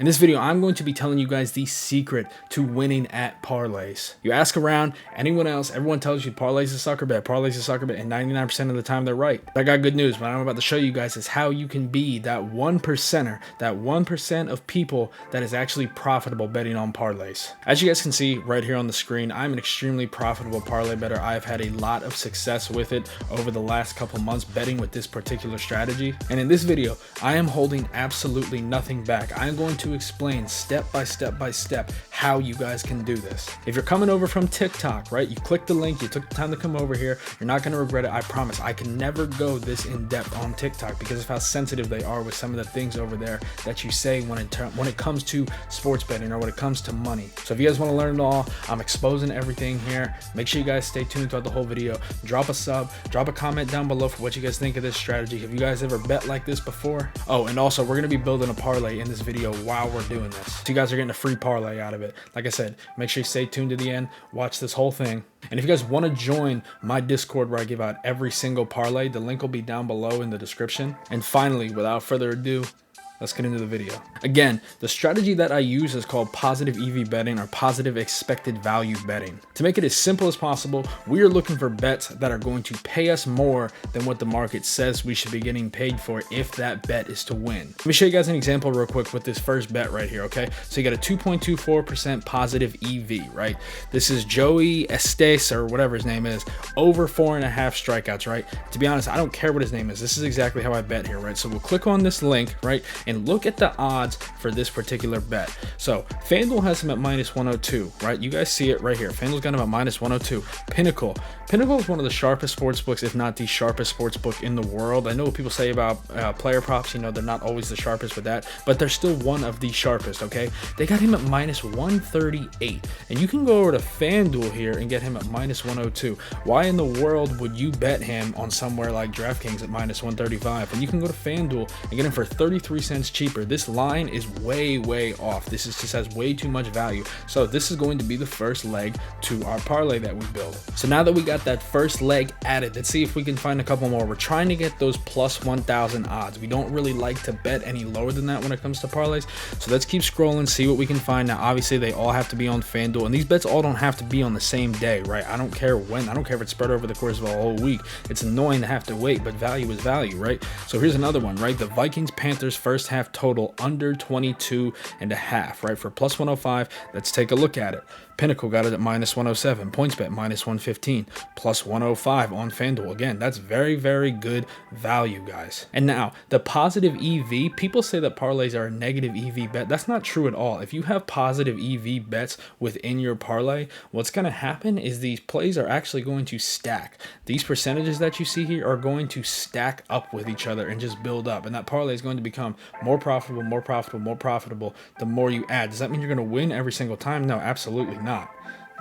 In this video, I'm going to be telling you guys the secret to winning at parlays. You ask around, anyone else, everyone tells you parlays is a sucker bet, parlays is a sucker bet, and 99% of the time they're right. But I got good news. What I'm about to show you guys is how you can be that 1%er, that 1% of people that is actually profitable betting on parlays. As you guys can see right here on the screen, I'm an extremely profitable parlay bettor. I've had a lot of success with it over the last couple months betting with this particular strategy. And in this video, I am holding absolutely nothing back. I'm going to explain step by step how you guys can do this. If you're coming over from TikTok, right, you click the link, you took the time to come over here, you're not going to regret it. I promise. I can never go this in depth on TikTok because of how sensitive they are with some of the things over there that you say when it comes to sports betting or when it comes to money. So if you guys want to learn it all, I'm exposing everything here. Make sure you guys stay tuned throughout the whole video. Drop a sub, drop a comment down below for what you guys think of this strategy. Have you guys ever bet like this before? Oh, and also we're going to be building a parlay in this video while we're doing this, so you guys are getting a free parlay out of it. Like I said, make sure you stay tuned to the end, watch this whole thing. And if you guys want to join my Discord where I give out every single parlay, the link will be down below in the description. And finally, without further ado, let's get into the video. Again, the strategy that I use is called positive EV betting or positive expected value betting. To make it as simple as possible, we are looking for bets that are going to pay us more than what the market says we should be getting paid for if that bet is to win. Let me show you guys an example real quick with this first bet right here, okay? So you got a 2.24% positive EV, right? This is Joey Estes or whatever his name is, over 4.5 strikeouts, right? To be honest, I don't care what his name is. This is exactly how I bet here, right? So we'll click on this link, right? And look at the odds for this particular bet. So FanDuel has him at minus 102, right? You guys see it right here. FanDuel's got him at minus 102. Pinnacle is one of the sharpest sports books, if not the sharpest sports book in the world. I know what people say about player props, you know, they're not always the sharpest with that, but they're still one of the sharpest, okay? They got him at minus 138, and you can go over to FanDuel here and get him at minus 102. Why in the world would you bet him on somewhere like DraftKings at minus 135? And you can go to FanDuel and get him for 33 cents cheaper. This line is way off. This just has way too much value. So this is going to be the first leg to our parlay that we build. So now that we got that first leg added, let's see if we can find a couple more. We're trying to get those plus 1,000 odds. We don't really like to bet any lower than that when it comes to parlays. So let's keep scrolling, see what we can find. Now obviously they all have to be on FanDuel, and these bets all don't have to be on the same day, right? I don't care when. I don't care if it's spread over the course of a whole week. It's annoying to have to wait, but value is value, right? So here's another one, right? The Vikings Panthers first half total under 22.5, right? For plus 105, let's take a look at it. Pinnacle got it at minus 107, PointsBet minus 115, plus 105 on FanDuel. Again, that's very good value, guys. And now the positive EV, people say that parlays are a negative EV bet. That's not true at all. If you have positive EV bets within your parlay, what's going to happen is these plays are actually going to stack. These percentages that you see here are going to stack up with each other and just build up, and that parlay is going to become more profitable the more you add. Does that mean you're going to win every single time? No, absolutely not.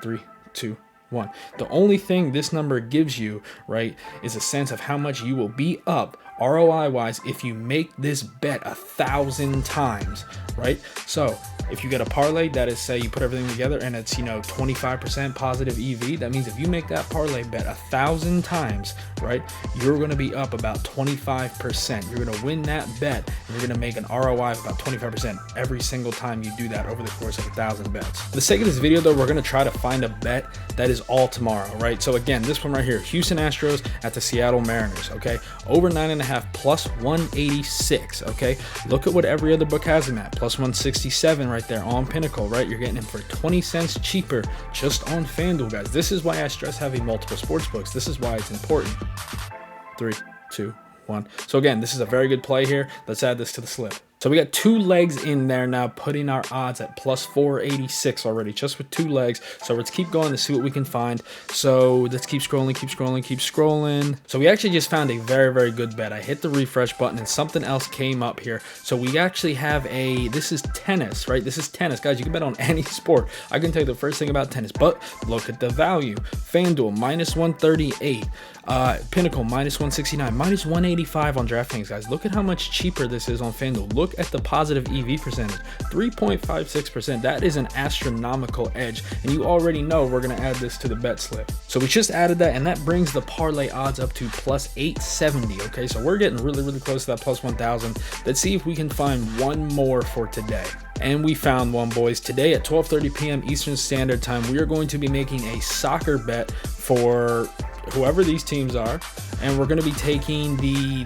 3, 2, 1. The only thing this number gives you, right, is a sense of how much you will be up ROI wise if you make this bet 1,000 times, right? So if you get a parlay that is, say you put everything together and it's, you know, 25% positive EV, that means if you make that parlay bet 1,000 times, right, you're going to be up about 25%. You're going to win that bet and you're going to make an ROI of about 25% every single time you do that over the course of 1,000 bets. For the sake of this video though, we're going to try to find a bet that is all tomorrow, right? So again, this one right here, Houston Astros at the Seattle Mariners, okay? Over 9.5 plus 186, okay? Look at what every other book has him at, plus 167 right there on Pinnacle, right? You're getting him for 20 cents cheaper just on FanDuel, guys. This is why I stress having multiple sports books. This is why it's important. 3, 2, 1. So again, this is a very good play here. Let's add this to the slip. So we got 2 legs in there now, putting our odds at plus 486 already, just with 2 legs. So let's keep going to see what we can find. So let's keep scrolling. So we actually just found a very good bet. I hit the refresh button and something else came up here. So we actually have this is tennis, right? This is tennis, guys. You can bet on any sport. I can tell you the first thing about tennis, but look at the value. FanDuel minus 138, Pinnacle minus 169, minus 185 on DraftKings, guys. Look at how much cheaper this is on FanDuel. Look at the positive EV percentage, 3.56%. That is an astronomical edge, and you already know we're going to add this to the bet slip. So we just added that, and that brings the parlay odds up to plus 870. Okay, so we're getting really close to that plus 1,000. Let's see if we can find one more for today. And we found one, boys. Today at 12:30 p.m. Eastern Standard Time, we are going to be making a soccer bet for whoever these teams are, and we're going to be taking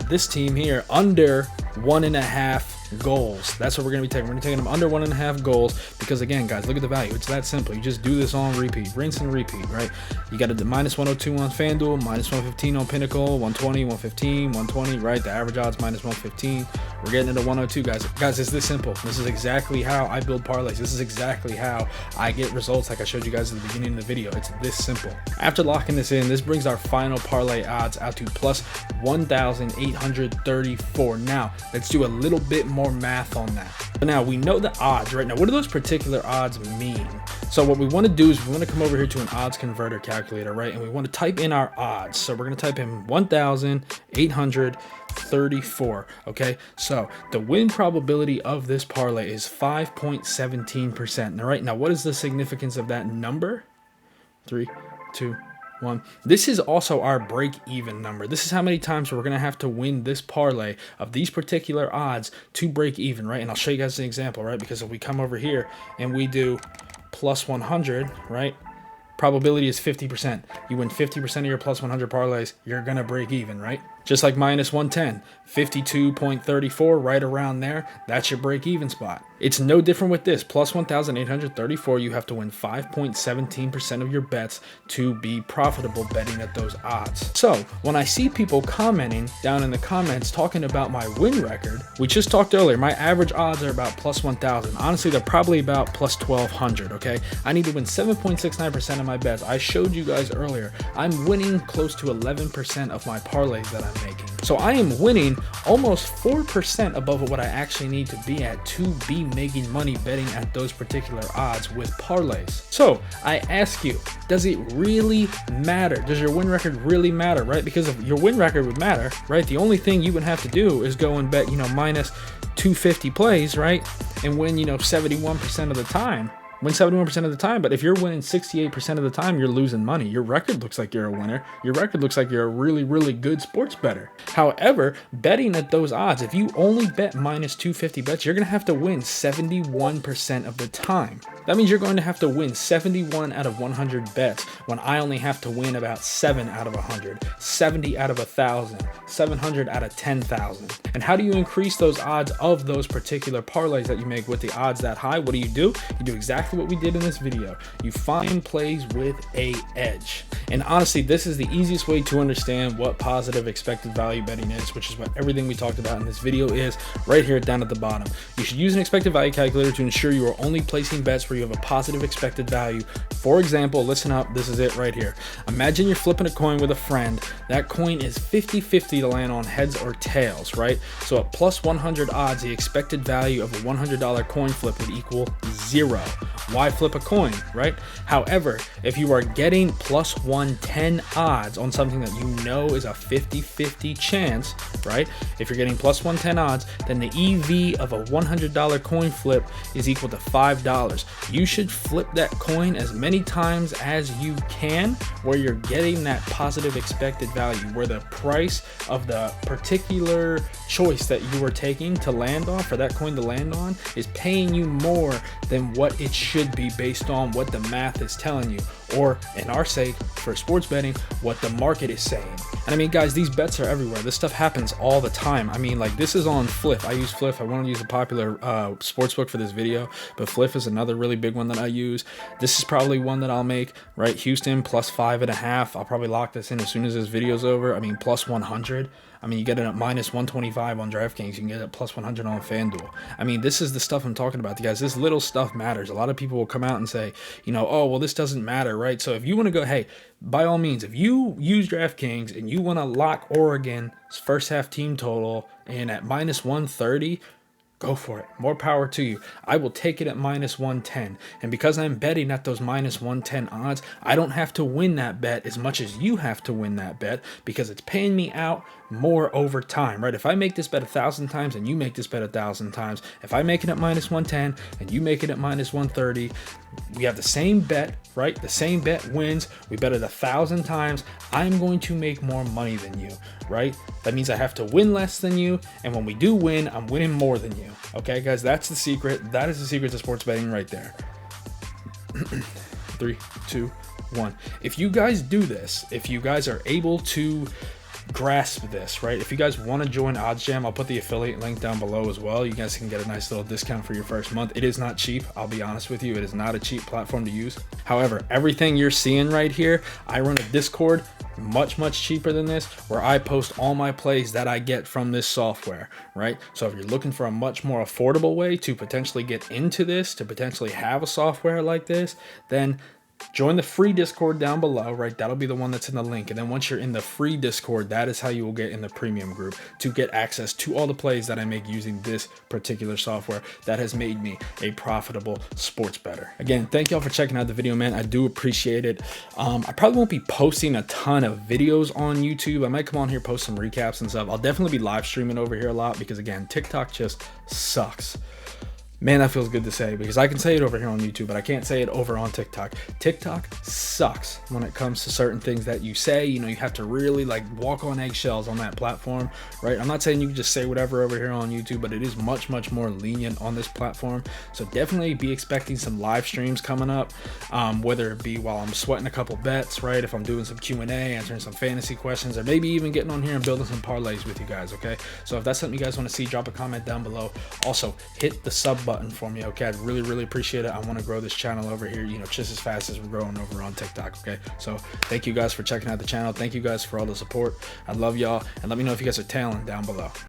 this team here under 1.5 goals. That's what we're going to be taking. We're going to take them under 1.5 goals because, again, guys, look at the value. It's that simple. You just do this on repeat, rinse and repeat, right? You got a -102 on FanDuel, -115 on Pinnacle, 120, 115, 120, right? The average odds -115. We're getting into 102, guys. Guys, it's this simple. This is exactly how I build parlays. This is exactly how I get results like I showed you guys at the beginning of the video. It's this simple. After locking this in, this brings our final parlay odds out to plus 1,834. Now, let's do a little bit more math on that. So now we know the odds, right? Now, what do those particular odds mean? So what we want to do is we want to come over here to an odds converter calculator, right? And we want to type in our odds. So we're going to type in 1,834. Okay, so the win probability of this parlay is 5.17%. All right, now what is the significance of that number? 3, 2, 1. This is also our break-even number. This is how many times we're going to have to win this parlay of these particular odds to break even, right? And I'll show you guys an example, right? Because if we come over here and we do plus 100, right? Probability is 50%. You win 50% of your plus 100 parlays, you're going to break even, right? Just like -110, 52.34, right around there. That's your break-even spot. It's no different with this. Plus 1,834, you have to win 5.17% of your bets to be profitable betting at those odds. So when I see people commenting down in the comments talking about my win record, we just talked earlier, my average odds are about plus 1,000. Honestly, they're probably about plus 1,200, okay? I need to win 7.69% of my bets. I showed you guys earlier, I'm winning close to 11% of my parlays that I'm making. So I am winning almost 4% above what I actually need to be at to be making money betting at those particular odds with parlays. So I ask you, does it really matter? Does your win record really matter, right? Because if your win record would matter, right, the only thing you would have to do is go and bet, minus 250 plays, right? And win, 71% of the time. Win 71% of the time, but if you're winning 68% of the time, you're losing money. Your record looks like you're a winner. Your record looks like you're a really, really good sports bettor. However, betting at those odds, if you only bet minus 250 bets, you're going to have to win 71% of the time. That means you're going to have to win 71 out of 100 bets when I only have to win about 7 out of 100, 70 out of 1,000, 700 out of 10,000. And how do you increase those odds of those particular parlays that you make with the odds that high? What do? You do exactly what we did in this video. You find plays with a edge. And honestly, this is the easiest way to understand what positive expected value betting is, which is what everything we talked about in this video is, right here down at the bottom. You should use an expected value calculator to ensure you are only placing bets where you have a positive expected value. For example, listen up, this is it right here. Imagine you're flipping a coin with a friend. That coin is 50-50 to land on heads or tails, right? So at plus 100 odds, the expected value of a $100 coin flip would equal 0. Why flip a coin, right? However, if you are getting plus 110 odds on something that you know is a 50-50 chance, right? If you're getting plus 110 odds, then the EV of a $100 coin flip is equal to $5. You should flip that coin as many times as you can where you're getting that positive expected value, where the price of the particular choice that you are taking to land on, for that coin to land on, is paying you more than what it should be based on what the math is telling you, or in our sake for sports betting, what the market is saying. And I mean, guys, these bets are everywhere. This stuff happens all the time. I mean, like, this is on Fliff. I use Fliff. I want to use a popular sports book for this video, but Fliff is another really big one that I use. This is probably one that I'll make, right? Houston plus 5.5. I'll probably lock this in as soon as this video's over. I mean, plus 100. I mean, you get it at minus 125 on DraftKings. You can get it at plus 100 on FanDuel. I mean, this is the stuff I'm talking about, guys. This little stuff matters. A lot of people will come out and say, oh, well, this doesn't matter, right? So if you want to go, hey, by all means, if you use DraftKings and you want to lock Oregon's first half team total in at minus 130, go for it. More power to you. I will take it at minus 110. And because I'm betting at those minus 110 odds, I don't have to win that bet as much as you have to win that bet, because it's paying me out more over time, right? If I make this bet 1,000 times and you make this bet 1,000 times, if I make it at minus 110 and you make it at minus 130, we have the same bet, right? The same bet wins. We bet it 1,000 times. I'm going to make more money than you, right? That means I have to win less than you. And when we do win, I'm winning more than you. Okay, guys, that's the secret. That is the secret to sports betting right there. 3, 2, 1. If you guys do this, if you guys are able to grasp this, right? If you guys want to join OddsJam, I'll put the affiliate link down below as well. You guys can get a nice little discount for your first month. It is not cheap. I'll be honest with you. It is not a cheap platform to use. However, everything you're seeing right here, I run a Discord much cheaper than this, where I post all my plays that I get from this software, right? So if you're looking for a much more affordable way to potentially get into this, to potentially have a software like this, then join the free Discord down below, right? That'll be the one that's in the link. And then once you're in the free Discord, that is how you will get in the premium group to get access to all the plays that I make using this particular software that has made me a profitable sports bettor. Again, thank y'all for checking out the video, man. I do appreciate it. I probably won't be posting a ton of videos on YouTube. I might come on here, post some recaps and stuff. I'll definitely be live streaming over here a lot because, again, TikTok just sucks. Man, that feels good to say, because I can say it over here on YouTube, but I can't say it over on TikTok. TikTok sucks when it comes to certain things that you say. You know, you have to really like walk on eggshells on that platform, right? I'm not saying you can just say whatever over here on YouTube, but it is much more lenient on this platform. So definitely be expecting some live streams coming up, whether it be while I'm sweating a couple bets, right? If I'm doing some Q&A, answering some fantasy questions, or maybe even getting on here and building some parlays with you guys, okay? So if that's something you guys want to see, drop a comment down below. Also, hit the sub button for me, okay? I'd really appreciate it. I want to grow this channel over here, you know, just as fast as we're growing over on TikTok, okay? So thank you guys for checking out the channel. Thank you guys for all the support. I love y'all, and let me know if you guys are tailing down below.